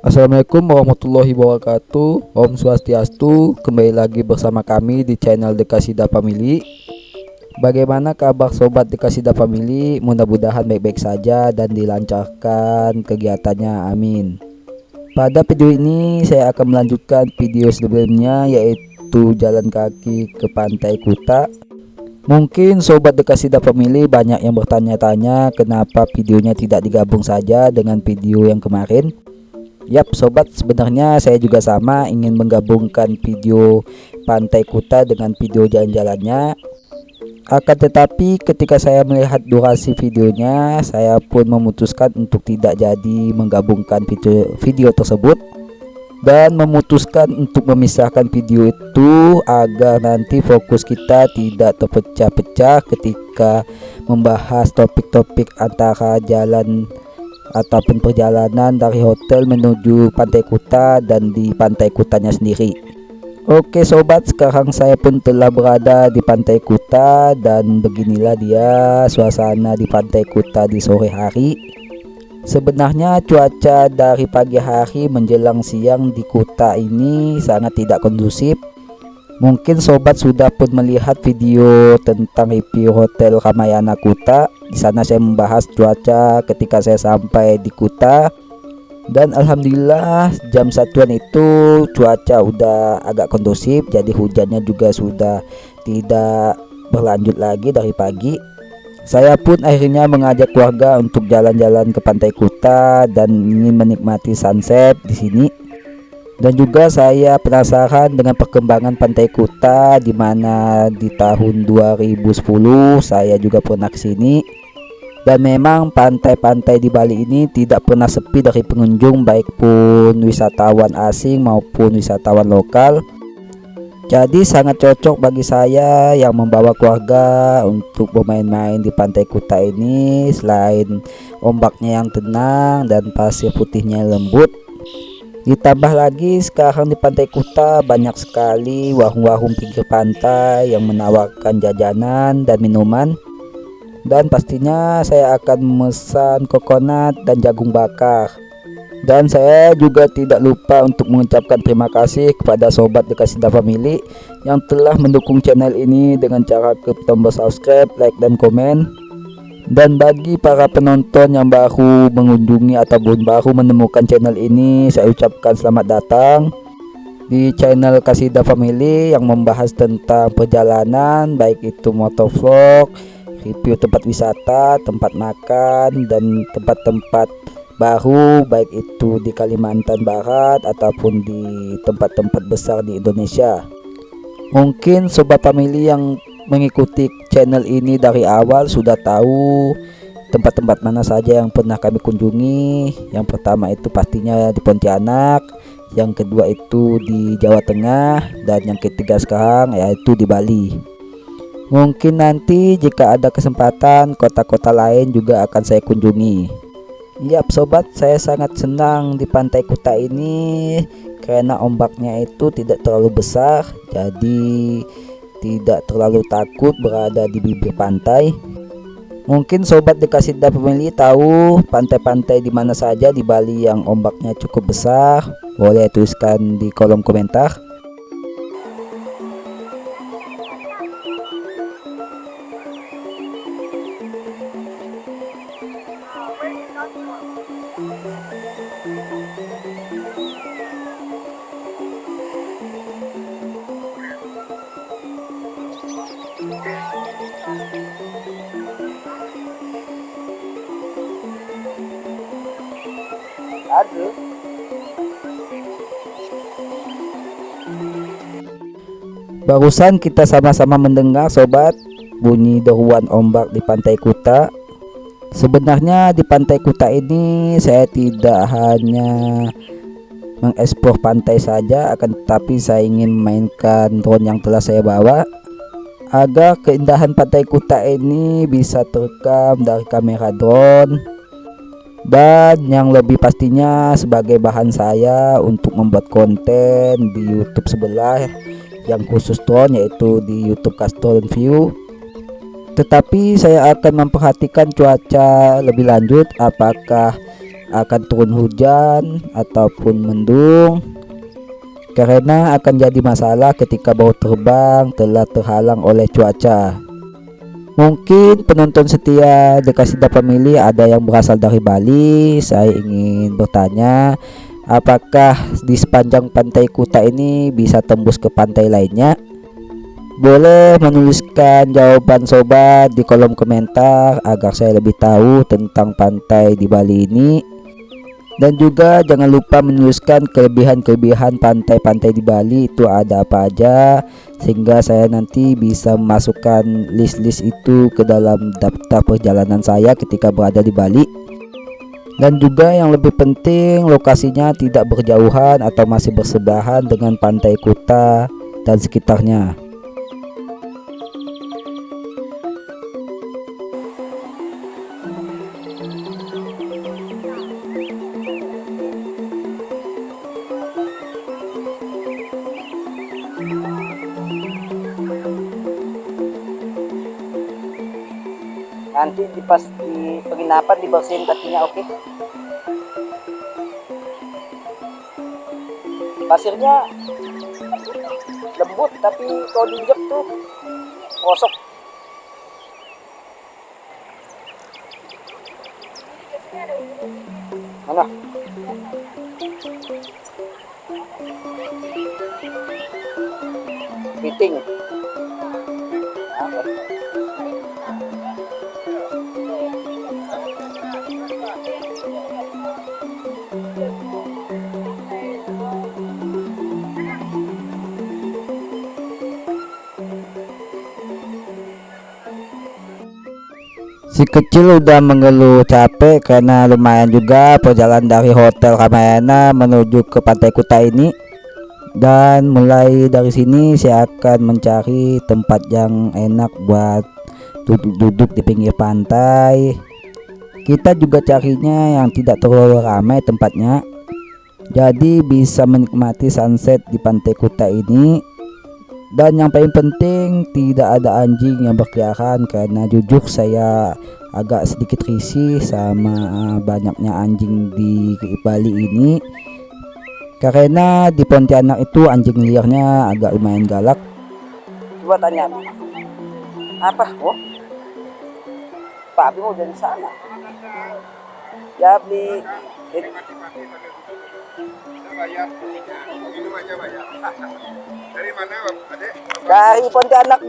Assalamualaikum warahmatullahi wabarakatuh. Om Swastiastu. Kembali lagi bersama kami di channel Dekasida Family. Bagaimana kabar sobat Dekasida Family? Mudah-mudahan baik-baik saja dan dilancarkan kegiatannya, amin. Pada video ini saya akan melanjutkan video sebelumnya, yaitu jalan kaki ke Pantai Kuta. Mungkin sobat Dekasida Family banyak yang bertanya-tanya kenapa videonya tidak digabung saja dengan video yang kemarin. Yap sobat, sebenarnya saya juga sama ingin menggabungkan video Pantai Kuta dengan video jalan-jalannya. Akan tetapi ketika saya melihat durasi videonya, saya pun memutuskan untuk tidak jadi menggabungkan video tersebut, dan memutuskan untuk memisahkan video itu agar nanti fokus kita tidak terpecah-pecah ketika membahas topik-topik antara jalan ataupun perjalanan dari hotel menuju Pantai Kuta dan di Pantai Kutanya sendiri. Oke sobat, sekarang saya pun telah berada di Pantai Kuta dan beginilah dia suasana di Pantai Kuta di sore hari. Sebenarnya cuaca dari pagi hari menjelang siang di Kuta ini sangat tidak kondusif. Mungkin sobat sudah pun melihat video tentang review Hotel Ramayana Kuta. Di sana saya membahas cuaca ketika saya sampai di Kuta. Dan alhamdulillah jam 1-an itu cuaca udah agak kondusif, jadi hujannya juga sudah tidak berlanjut lagi dari pagi. Saya pun akhirnya mengajak keluarga untuk jalan-jalan ke Pantai Kuta dan ingin menikmati sunset di sini. Dan juga saya penasaran dengan perkembangan Pantai Kuta, di mana di tahun 2010 saya juga pernah ke sini. Dan memang pantai-pantai di Bali ini tidak pernah sepi dari pengunjung, baik pun wisatawan asing maupun wisatawan lokal. Jadi sangat cocok bagi saya yang membawa keluarga untuk bermain-main di Pantai Kuta ini. Selain ombaknya yang tenang dan pasir putihnya lembut, ditambah lagi sekarang di Pantai Kuta banyak sekali warung-warung pinggir pantai yang menawarkan jajanan dan minuman. Dan pastinya saya akan memesan kokonat dan jagung bakar. Dan saya juga tidak lupa untuk mengucapkan terima kasih kepada sobat Dekasida Family yang telah mendukung channel ini dengan cara klik tombol subscribe, like dan komen. Dan bagi para penonton yang baru mengunjungi ataupun baru menemukan channel ini, saya ucapkan selamat datang di channel Kasida Family yang membahas tentang perjalanan, baik itu motovlog, review tempat wisata, tempat makan, dan tempat-tempat baru baik itu di Kalimantan Barat ataupun di tempat-tempat besar di Indonesia. Mungkin sobat family yang mengikuti channel ini dari awal sudah tahu tempat-tempat mana saja yang pernah kami kunjungi. Yang pertama itu pastinya di Pontianak, yang kedua itu di Jawa Tengah, dan yang ketiga sekarang yaitu di Bali. Mungkin nanti jika ada kesempatan kota-kota lain juga akan saya kunjungi. Yap sobat, saya sangat senang di Pantai Kuta ini karena ombaknya itu tidak terlalu besar, jadi tidak terlalu takut berada di bibir pantai. Mungkin sobat Dekasida Family tahu pantai-pantai di mana saja di Bali yang ombaknya cukup besar? Boleh tuliskan di kolom komentar. Barusan kita sama-sama mendengar sobat bunyi deruan ombak di Pantai Kuta. Sebenarnya di Pantai Kuta ini saya tidak hanya mengeksplor pantai saja, akan tetapi saya ingin memainkan drone yang telah saya bawa agar keindahan Pantai Kuta ini bisa terekam dari kamera drone, dan yang lebih pastinya sebagai bahan saya untuk membuat konten di YouTube sebelah yang khusus drone, yaitu di YouTube Custom View. Tetapi saya akan memperhatikan cuaca lebih lanjut, apakah akan turun hujan ataupun mendung, karena akan jadi masalah ketika bawa terbang telah terhalang oleh cuaca. Mungkin penonton setia The Kasida Family ada yang berasal dari Bali. Saya ingin bertanya, apakah di sepanjang pantai Kuta ini bisa tembus ke pantai lainnya? Boleh menuliskan jawaban sobat di kolom komentar agar saya lebih tahu tentang pantai di Bali ini. Dan juga jangan lupa menuliskan kelebihan-kelebihan pantai-pantai di Bali itu ada apa aja, sehingga saya nanti bisa memasukkan list-list itu ke dalam daftar perjalanan saya ketika berada di Bali. Dan juga yang lebih penting, lokasinya tidak berjauhan atau masih bersebelahan dengan pantai Kuta dan sekitarnya. Nanti pas di penginapan dibersihin kakinya, oke? Pasirnya lembut tapi kalau diinjak tuh rosok. Mana? Piting. Si kecil udah mengeluh capek karena lumayan juga perjalanan dari Hotel Ramayana menuju ke Pantai Kuta ini. Dan mulai dari sini saya akan mencari tempat yang enak buat duduk-duduk di pinggir pantai. Kita juga carinya yang tidak terlalu ramai tempatnya, jadi bisa menikmati sunset di Pantai Kuta ini. Dan yang paling penting tidak ada anjing yang berkeliaran, karena jujur saya agak sedikit risih sama banyaknya anjing di Bali ini, karena di Pontianak itu anjing liarnya agak lumayan galak. Coba tanya apa? Oh, Pak Abi mau dari sana. Ya beli Dari mana, Adek? dari Pontianak.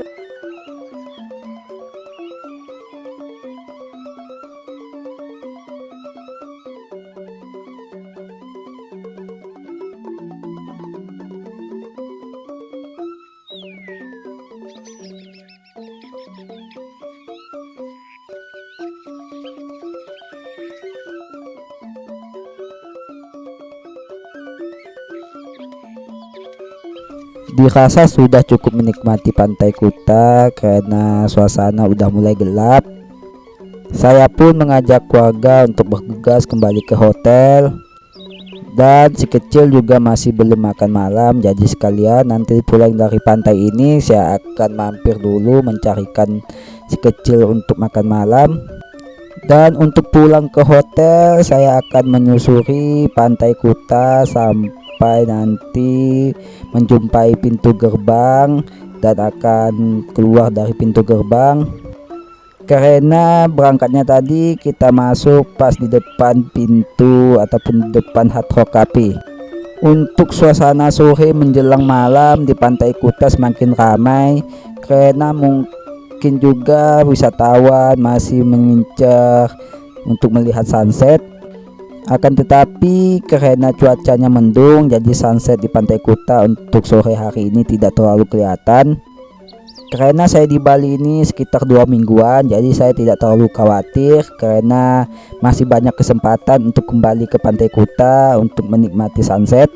Dirasa sudah cukup menikmati Pantai Kuta karena suasana udah mulai gelap. Saya pun mengajak keluarga untuk bergegas kembali ke hotel. Dan si kecil juga masih belum makan malam, jadi sekalian nanti pulang dari pantai ini saya akan mampir dulu mencarikan si kecil untuk makan malam. Dan untuk pulang ke hotel saya akan menyusuri Pantai Kuta sampai nanti menjumpai pintu gerbang dan akan keluar dari pintu gerbang, karena berangkatnya tadi kita masuk pas di depan pintu ataupun di depan Hard Rock Cafe. Untuk suasana sore menjelang malam di Pantai Kuta semakin ramai, karena mungkin juga wisatawan masih mengincar untuk melihat sunset. Akan tetapi karena cuacanya mendung, jadi sunset di Pantai Kuta untuk sore hari ini tidak terlalu kelihatan. Karena saya di Bali ini sekitar 2 mingguan, jadi saya tidak terlalu khawatir karena masih banyak kesempatan untuk kembali ke Pantai Kuta untuk menikmati sunset.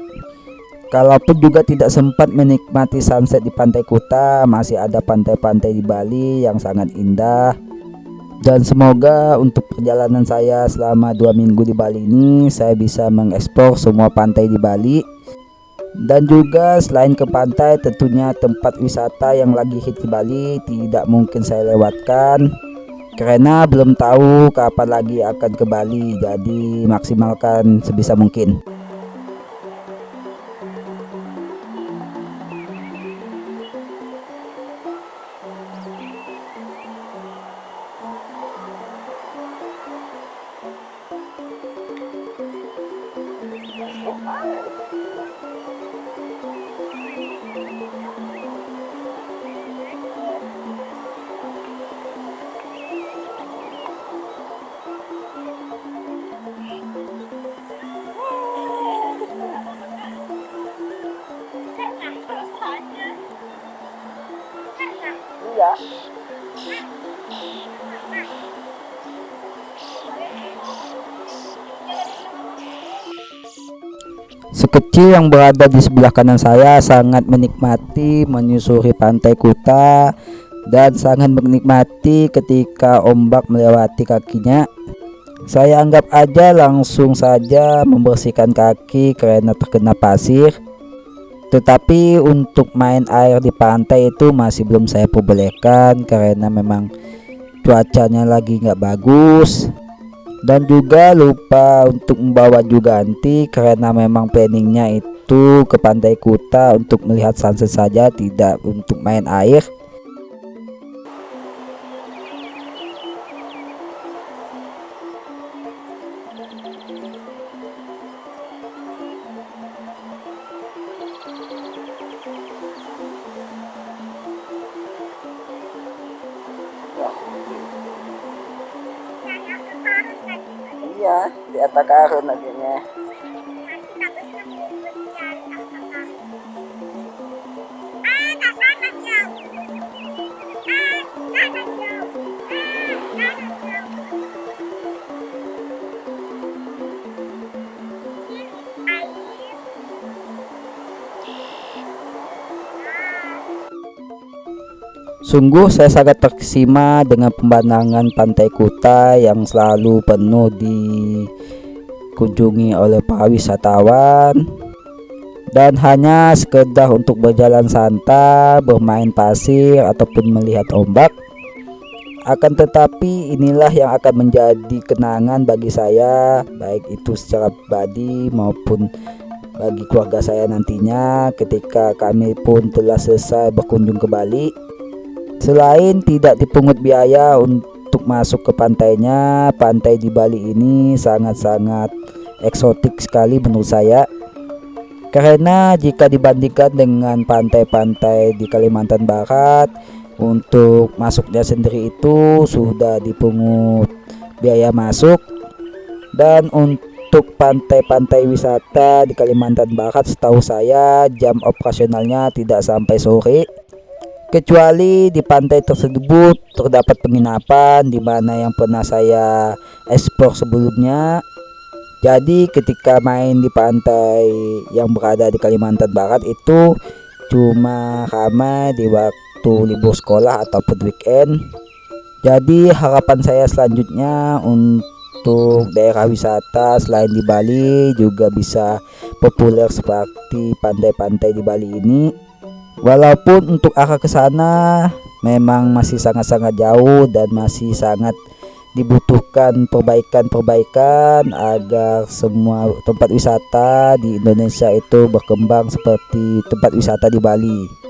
Kalaupun juga tidak sempat menikmati sunset di Pantai Kuta, masih ada pantai-pantai di Bali yang sangat indah. Dan semoga untuk perjalanan saya selama 2 minggu di Bali ini saya bisa mengeksplor semua pantai di Bali. Dan juga selain ke pantai, tentunya tempat wisata yang lagi hit di Bali tidak mungkin saya lewatkan karena belum tahu kapan lagi akan ke Bali, jadi maksimalkan sebisa mungkin. Iya. Sekecil yang berada di sebelah kanan saya sangat menikmati menyusuri pantai Kuta dan sangat menikmati ketika ombak melewati kakinya. Saya anggap aja langsung saja membersihkan kaki karena terkena pasir. Tetapi untuk main air di pantai itu masih belum saya perbolehkan karena memang cuacanya lagi nggak bagus. Dan juga lupa untuk membawa juga anti karena memang planningnya itu ke pantai Kuta untuk melihat sunset saja, tidak untuk main air. Iya, di atas karun nantinya. Sungguh saya sangat terkesima dengan pemandangan pantai Kuta yang selalu penuh dikunjungi oleh para wisatawan, dan hanya sekedar untuk berjalan santai, bermain pasir ataupun melihat ombak. Akan tetapi inilah yang akan menjadi kenangan bagi saya, baik itu secara pribadi maupun bagi keluarga saya nantinya ketika kami pun telah selesai berkunjung ke Bali. Selain tidak dipungut biaya untuk masuk ke pantainya, pantai di Bali ini sangat-sangat eksotik sekali menurut saya. Karena jika dibandingkan dengan pantai-pantai di Kalimantan Barat, untuk masuknya sendiri itu sudah dipungut biaya masuk. Dan untuk pantai-pantai wisata di Kalimantan Barat, setahu saya jam operasionalnya tidak sampai sore. Kecuali di pantai tersebut terdapat penginapan di mana yang pernah saya eksplor sebelumnya. Jadi ketika main di pantai yang berada di Kalimantan Barat itu cuma ramai di waktu libur sekolah ataupun weekend. Jadi harapan saya selanjutnya untuk daerah wisata selain di Bali juga bisa populer seperti pantai-pantai di Bali ini. Walaupun untuk arah ke sana memang masih sangat-sangat jauh dan masih sangat dibutuhkan perbaikan-perbaikan agar semua tempat wisata di Indonesia itu berkembang seperti tempat wisata di Bali.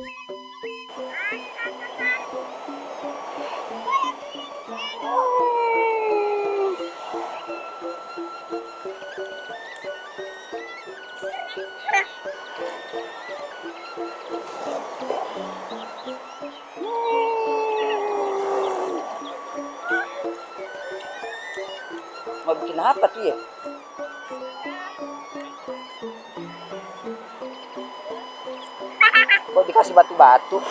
Mau bikin apa tuh ya? Kok dikasih batu-batu?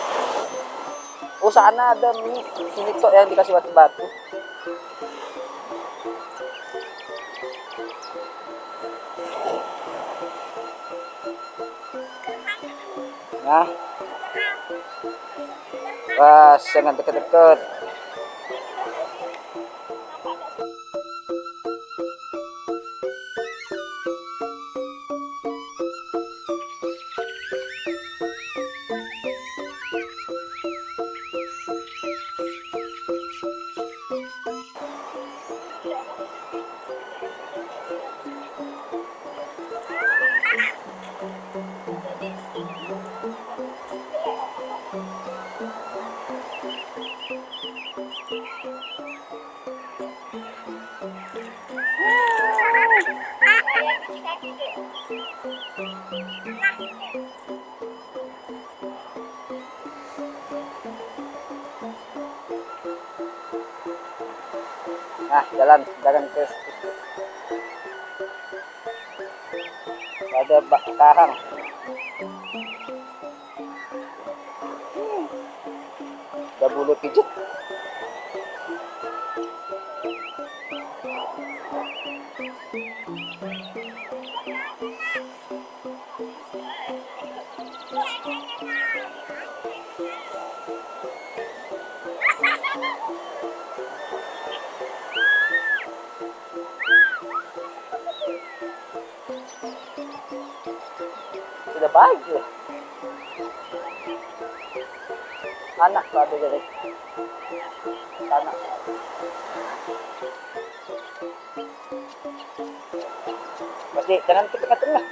Oh sana ada nih, sini kok yang dikasih batu-batu. Nah, wah jangan deket-deket. Nah, jalan ke ada karang. Ada bulu pijit. Sudah baik ya. Anak tuh ada jadi. Anak. Pasti jangan ke tengah-tengah.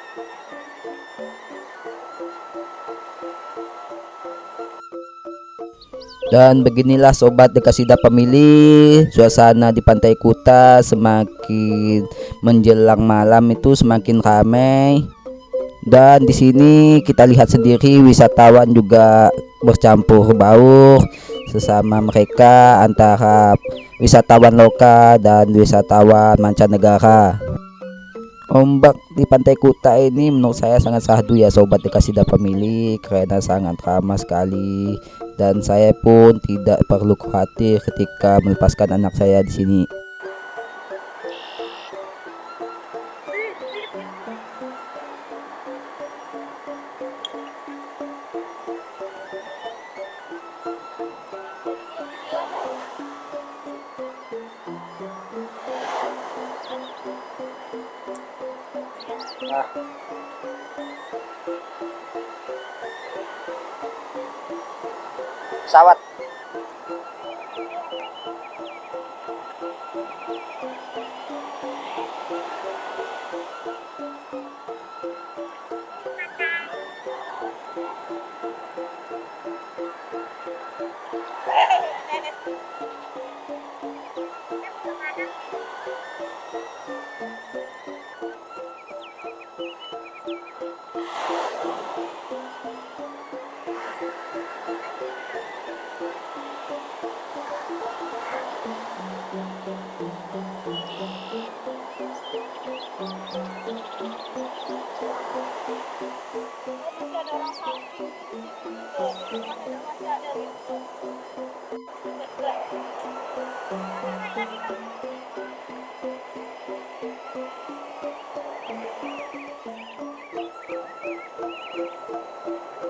Dan beginilah sobat Dekasida Family, suasana di Pantai Kuta semakin menjelang malam itu semakin ramai. Dan di sini kita lihat sendiri wisatawan juga bercampur baur sesama mereka antara wisatawan lokal dan wisatawan mancanegara. Ombak di Pantai Kuta ini menurut saya sangat sahdu ya sobat Dekasida Family, karena sangat ramah sekali dan saya pun tidak perlu khawatir ketika melepaskan anak saya di sini. Nah. Pesawat.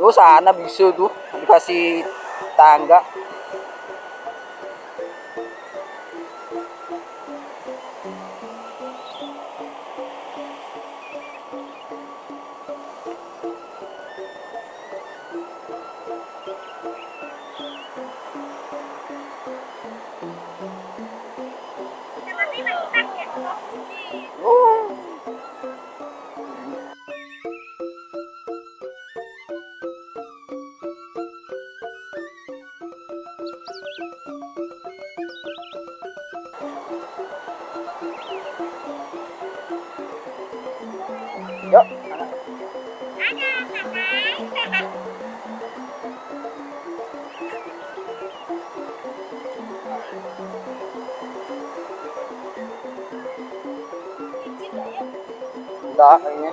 Tuh sana bisa tuh dikasih tangga. Yuk, enggak kayaknya.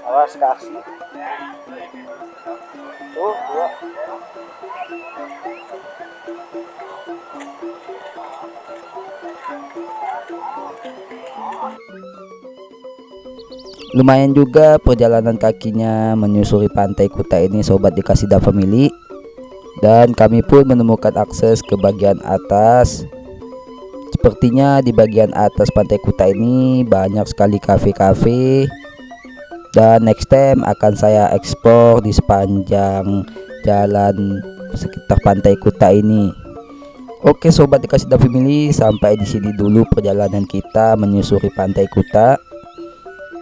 Awas kaki. Tuh, dua. Lumayan juga perjalanan kakinya menyusuri Pantai Kuta ini sobat Dekasida Family, dan kami pun menemukan akses ke bagian atas. Sepertinya di bagian atas Pantai Kuta ini banyak sekali kafe-kafe, dan next time akan saya eksplor di sepanjang jalan sekitar Pantai Kuta ini. Oke sobat Dekasida Family, sampai di sini dulu perjalanan kita menyusuri Pantai Kuta.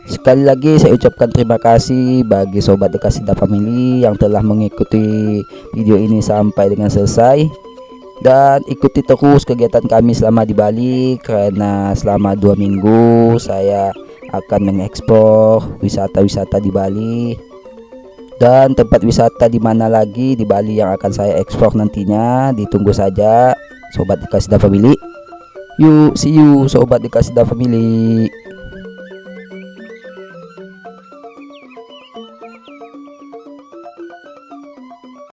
Sekali lagi saya ucapkan terima kasih bagi sobat Dekasida Family yang telah mengikuti video ini sampai dengan selesai, dan ikuti terus kegiatan kami selama di Bali, karena selama 2 minggu saya akan mengeksplor wisata-wisata di Bali dan tempat wisata di mana lagi di Bali yang akan saya eksplor nantinya. Ditunggu saja sobat di Kasida Family. Yuk, see you sobat di Kasida Family.